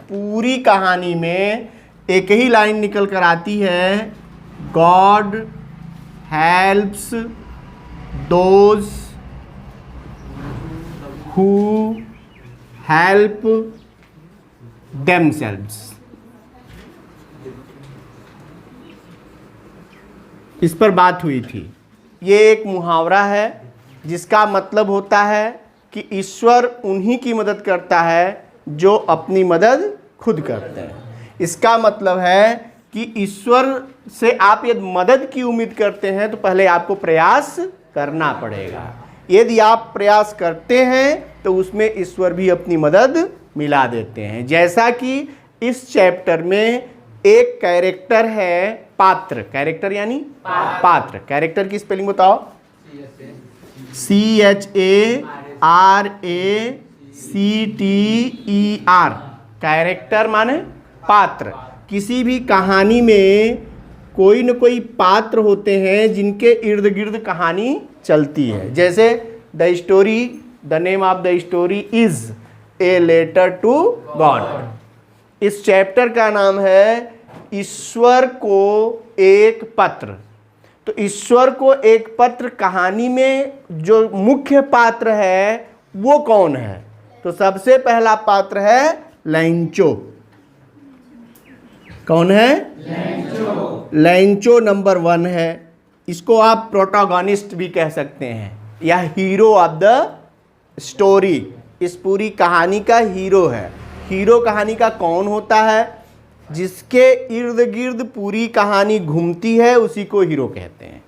पूरी कहानी में एक ही लाइन निकल कर आती है, God helps those who help themselves. इस पर बात हुई थी। ये एक मुहावरा है जिसका मतलब होता है कि ईश्वर उन्हीं की मदद करता है जो अपनी मदद खुद करते हैं। इसका मतलब है कि ईश्वर से आप यदि मदद की उम्मीद करते हैं तो पहले आपको प्रयास करना पड़ेगा। यदि आप प्रयास करते हैं तो उसमें ईश्वर भी अपनी मदद मिला देते हैं। जैसा कि इस चैप्टर में एक कैरेक्टर है, पात्र। कैरेक्टर यानी पात्र। कैरेक्टर की स्पेलिंग बताओ। CHARACTER। कैरेक्टर माने पात्र। किसी भी कहानी में कोई न कोई पात्र होते हैं जिनके इर्द गिर्द कहानी चलती है। जैसे the story, the name of the story is a letter to God. इस चैप्टर का नाम है ईश्वर को एक पत्र। तो ईश्वर को एक पत्र कहानी में जो मुख्य पात्र है वो कौन है? तो सबसे पहला पात्र है लैंचो। कौन है? लैंचो। लैंचो नंबर 1 है। इसको आप प्रोटोगोनिस्ट भी कह सकते हैं या हीरो ऑफ द स्टोरी। इस पूरी कहानी का हीरो है। हीरो कहानी का कौन होता है? जिसके इर्द गिर्द पूरी कहानी घूमती है उसी को हीरो कहते हैं।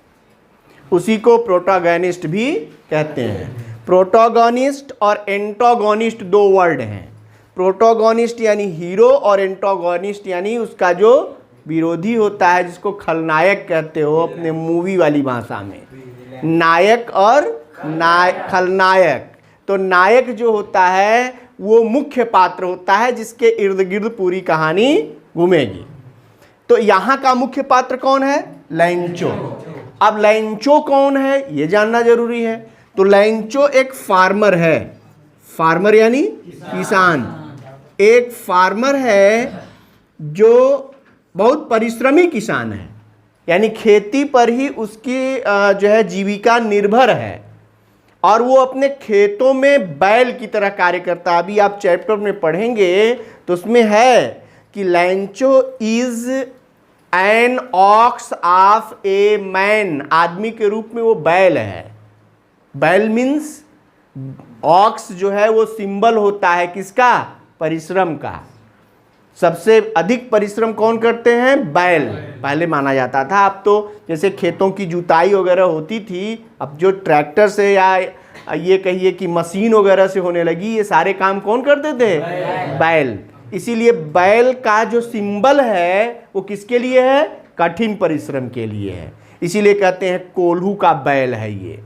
उसी को प्रोटोगोनिस्ट भी कहते हैं। प्रोटोगोनिस्ट और एंटागोनिस्ट 2 वर्ड हैं। प्रोटोगोनिस्ट यानी हीरो और एंटागोनिस्ट यानी उसका जो विरोधी होता है, जिसको खलनायक कहते हो अपने मूवी वाली भाषा में। नायक और खलनायक। तो नायक जो होता है वो मुख्य पात्र होता है जिसके इर्द गिर्द पूरी कहानी घूमेगी। तो यहाँ का मुख्य पात्र कौन है? लैंचो। अब लैंचो कौन है ये जानना जरूरी है। तो लैंचो एक फार्मर है। फार्मर यानी किसान। एक फार्मर है जो बहुत परिश्रमी किसान है, यानी खेती पर ही उसकी जो है जीविका निर्भर है और वो अपने खेतों में बैल की तरह कार्य करता है। अभी आप चैप्टर में पढ़ेंगे तो उसमें है कि लैंचो is an ox of a man. आदमी के रूप में वो बैल है। बैल मीन्स ऑक्स जो है वो सिंबल होता है किसका? परिश्रम का। सबसे अधिक परिश्रम कौन करते हैं? बैल। पहले माना जाता था। अब तो जैसे खेतों की जुताई वगैरह होती थी, अब जो ट्रैक्टर से या ये कहिए कि मशीन वगैरह से होने लगी, ये सारे काम कौन करते थे? बैल। इसीलिए बैल का जो सिंबल है वो किसके लिए है? कठिन परिश्रम के लिए है। इसीलिए कहते हैं कोल्हू का बैल है ये।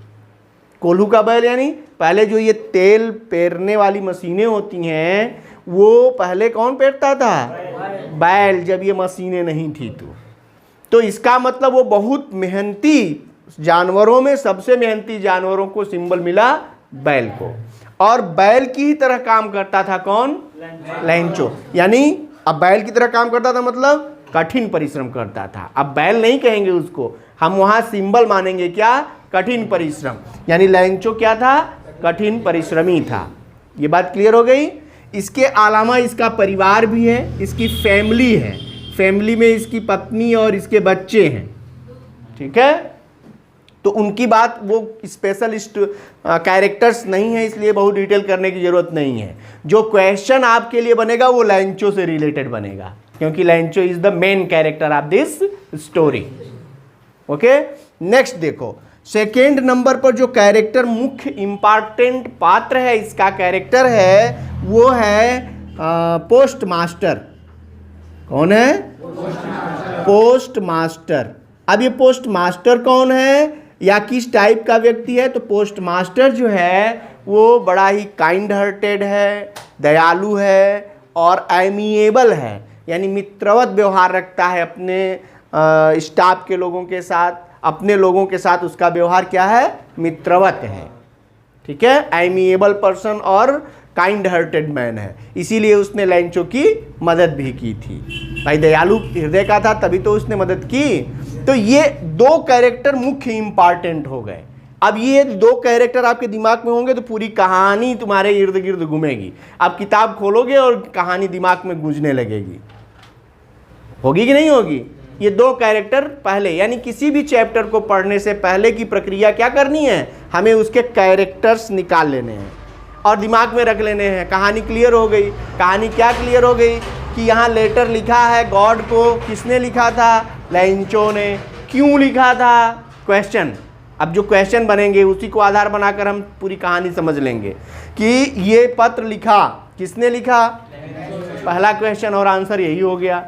कोल्हू का बैल यानी पहले जो ये तेल पेरने वाली मशीनें होती हैं वो पहले कौन पेरता था? बैल। जब ये मशीनें नहीं थी तो इसका मतलब वो बहुत मेहनती, जानवरों में सबसे मेहनती जानवरों को सिंबल मिला बैल को। और बैल की ही तरह काम करता था कौन? लैंचो। यानी अब बैल की तरह काम करता था मतलब कठिन परिश्रम करता था। अब बैल नहीं कहेंगे उसको, हम वहां सिंबल मानेंगे क्या? कठिन परिश्रम। यानी लैंचो क्या था? कठिन परिश्रमी था। ये बात क्लियर हो गई। इसके अलावा इसका परिवार भी है, इसकी फैमिली है। फैमिली में इसकी पत्नी और इसके बच्चे हैं। ठीक है, तो उनकी बात वो स्पेशलिस्ट कैरेक्टर्स नहीं है, इसलिए बहुत डिटेल करने की जरूरत नहीं है। जो क्वेश्चन आपके लिए बनेगा वो लैंचो से रिलेटेड बनेगा, क्योंकि लैंचो is the main character of this story. Okay, next देखो, सेकेंड नंबर पर जो कैरेक्टर मुख्य इंपॉर्टेंट पात्र है इसका कैरेक्टर है वो है पोस्ट मास्टर। कौन है? Post master. अब ये पोस्ट मास्टर कौन है या किस टाइप का व्यक्ति है? तो पोस्ट मास्टर जो है वो बड़ा ही काइंड हार्टेड है, दयालु है और एमिएबल है, यानी मित्रवत व्यवहार रखता है अपने स्टाफ के लोगों के साथ। अपने लोगों के साथ उसका व्यवहार क्या है? मित्रवत है। ठीक है, एमिएबल पर्सन और काइंड हार्टेड मैन है, इसीलिए उसने लैंचो की मदद भी की थी। भाई दयालु हृदय का था तभी तो उसने मदद की। तो ये दो कैरेक्टर मुख्य इंपॉर्टेंट हो गए। अब ये दो कैरेक्टर आपके दिमाग में होंगे तो पूरी कहानी तुम्हारे इर्द गिर्द घूमेगी। आप किताब खोलोगे और कहानी दिमाग में गूंजने लगेगी। होगी कि नहीं होगी? ये दो कैरेक्टर पहले, यानी किसी भी चैप्टर को पढ़ने से पहले की प्रक्रिया क्या करनी है, हमें उसके कैरेक्टर्स निकाल लेने हैं और दिमाग में रख लेने हैं। कहानी क्लियर हो गई। कहानी क्या क्लियर हो गई कि यहाँ लेटर लिखा है गॉड को, किसने लिखा था? लैंचो ने। क्यों लिखा था? क्वेश्चन। अब जो क्वेश्चन बनेंगे उसी को आधार बनाकर हम पूरी कहानी समझ लेंगे कि ये पत्र लिखा, किसने लिखा? पहला क्वेश्चन और आंसर यही हो गया।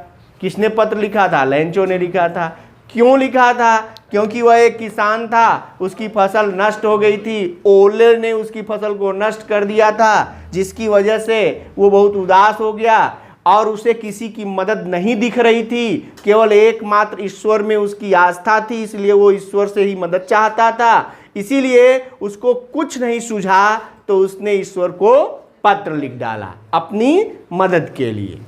किसने पत्र लिखा था? लैंचो ने लिखा था। क्यों लिखा था? क्योंकि वह एक किसान था, उसकी फसल नष्ट हो गई थी, ओले ने उसकी फसल को नष्ट कर दिया था, जिसकी वजह से वो बहुत उदास हो गया और उसे किसी की मदद नहीं दिख रही थी। केवल एकमात्र ईश्वर में उसकी आस्था थी, इसलिए वो ईश्वर से ही मदद चाहता था। इसीलिए उसको कुछ नहीं सूझा तो उसने ईश्वर को पत्र लिख डाला अपनी मदद के लिए।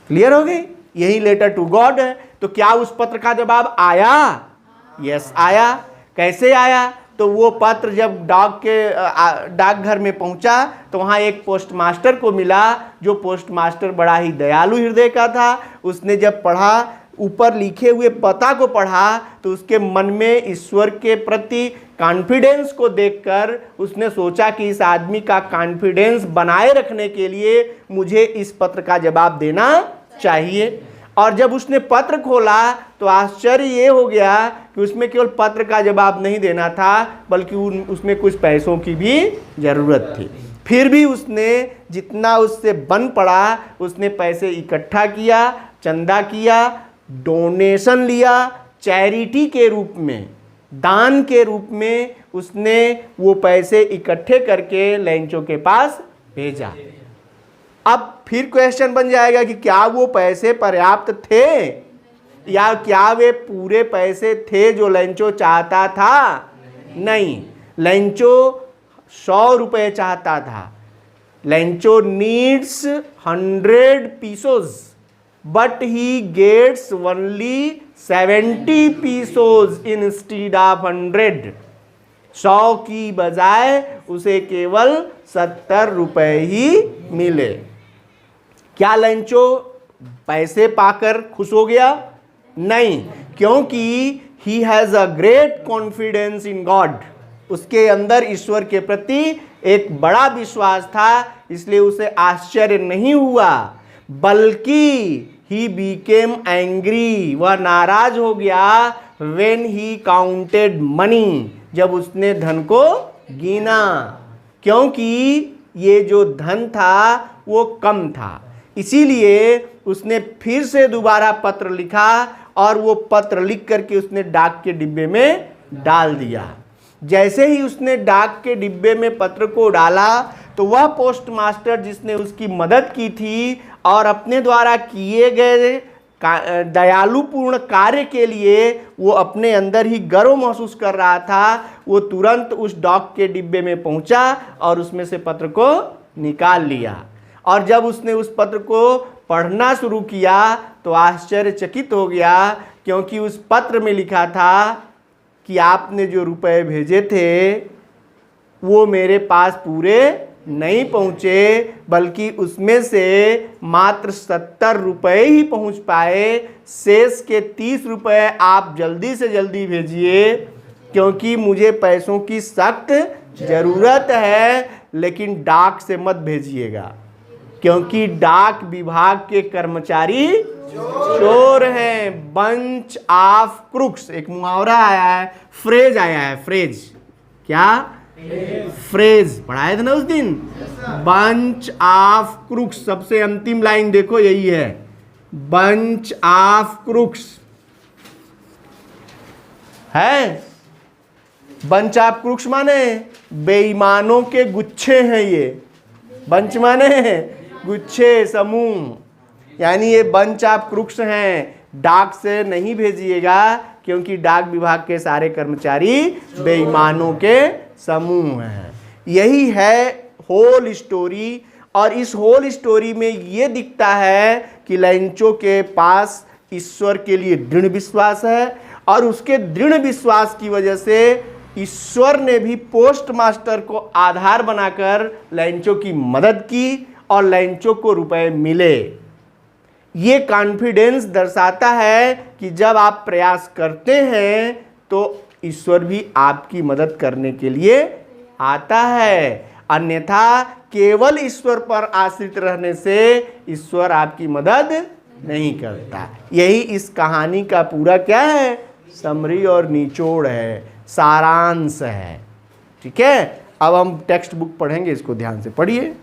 क्लियर हो गई? यही लेटर टू गॉड है। तो क्या उस पत्र का जवाब आया? यस आया। कैसे आया? तो वो पत्र जब डाकघर में पहुंचा तो वहां एक पोस्टमास्टर को मिला, जो पोस्टमास्टर बड़ा ही दयालु हृदय का था। उसने जब पढ़ा, ऊपर लिखे हुए पता को पढ़ा, तो उसके मन में ईश्वर के प्रति कॉन्फिडेंस को देखकर उसने सोचा कि इस आदमी का कॉन्फिडेंस बनाए रखने के लिए मुझे इस पत्र का जवाब देना चाहिए। और जब उसने पत्र खोला तो आश्चर्य ये हो गया कि उसमें केवल पत्र का जवाब नहीं देना था, बल्कि उसमें कुछ पैसों की भी जरूरत थी। फिर भी उसने जितना उससे बन पड़ा उसने पैसे इकट्ठा किया, चंदा किया, डोनेशन लिया, चैरिटी के रूप में, दान के रूप में उसने वो पैसे इकट्ठे करके लैंचो के पास भेजा। अब फिर क्वेश्चन बन जाएगा कि क्या वो पैसे पर्याप्त थे या क्या वे पूरे पैसे थे जो लैंचो चाहता था? नहीं, लैंचो 100 रुपये चाहता था। Lencho needs 100 pesos but he gets only 70 pesos instead of 100। 100 की बजाय उसे केवल 70 रुपये ही मिले। क्या लैंचो पैसे पाकर खुश हो गया? नहीं, क्योंकि he has a great confidence in God. उसके अंदर ईश्वर के प्रति एक बड़ा विश्वास था, इसलिए उसे आश्चर्य नहीं हुआ, बल्कि ही बीकेम एंग्री, वह नाराज हो गया। व्हेन ही काउंटेड मनी, जब उसने धन को गिना, क्योंकि ये जो धन था वो कम था। इसीलिए उसने फिर से दोबारा पत्र लिखा और वो पत्र लिख करके उसने डाक के डिब्बे में डाल दिया। जैसे ही उसने डाक के डिब्बे में पत्र को डाला तो वह पोस्टमास्टर जिसने उसकी मदद की थी और अपने द्वारा किए गए दयालुपूर्ण कार्य के लिए वो अपने अंदर ही गर्व महसूस कर रहा था, वो तुरंत उस डाक के डिब्बे में पहुंचा और उसमें से पत्र को निकाल लिया। और जब उसने उस पत्र को पढ़ना शुरू किया तो आश्चर्यचकित हो गया, क्योंकि उस पत्र में लिखा था कि आपने जो रुपए भेजे थे वो मेरे पास पूरे नहीं पहुँचे, बल्कि उसमें से मात्र 70 रुपये ही पहुँच पाए। शेष के 30 रुपये आप जल्दी से जल्दी भेजिए, क्योंकि मुझे पैसों की सख्त ज़रूरत है। लेकिन डाक से मत भेजिएगा, क्योंकि डाक विभाग के कर्मचारी चोर हैं। बंच ऑफ क्रुक्स, एक मुहावरा आया है, फ्रेज आया है। फ्रेज क्या? फ्रेज पढ़ाए थे ना उस दिन। बंच ऑफ क्रुक्स, सबसे अंतिम लाइन देखो यही है, बंच ऑफ क्रुक्स है। बंच ऑफ क्रुक्स माने बेईमानों के गुच्छे हैं। ये बंच माने गुच्छे, समूह, यानी ये बंच ऑफ क्रुक्स हैं। डाक से नहीं भेजिएगा, क्योंकि डाक विभाग के सारे कर्मचारी बेईमानों के समूह हैं। यही है होल स्टोरी, और इस होल स्टोरी में ये दिखता है कि लैंचो के पास ईश्वर के लिए दृढ़ विश्वास है, और उसके दृढ़ विश्वास की वजह से ईश्वर ने भी पोस्ट मास्टर को आधार बनाकर लैंचो की मदद की और लैंचो को रुपए मिले। ये कॉन्फिडेंस दर्शाता है कि जब आप प्रयास करते हैं तो ईश्वर भी आपकी मदद करने के लिए आता है, अन्यथा केवल ईश्वर पर आश्रित रहने से ईश्वर आपकी मदद नहीं करता। यही इस कहानी का पूरा क्या है, समरी और निचोड़ है, सारांश है। ठीक है, अब हम टेक्स्ट बुक पढ़ेंगे, इसको ध्यान से पढ़िए।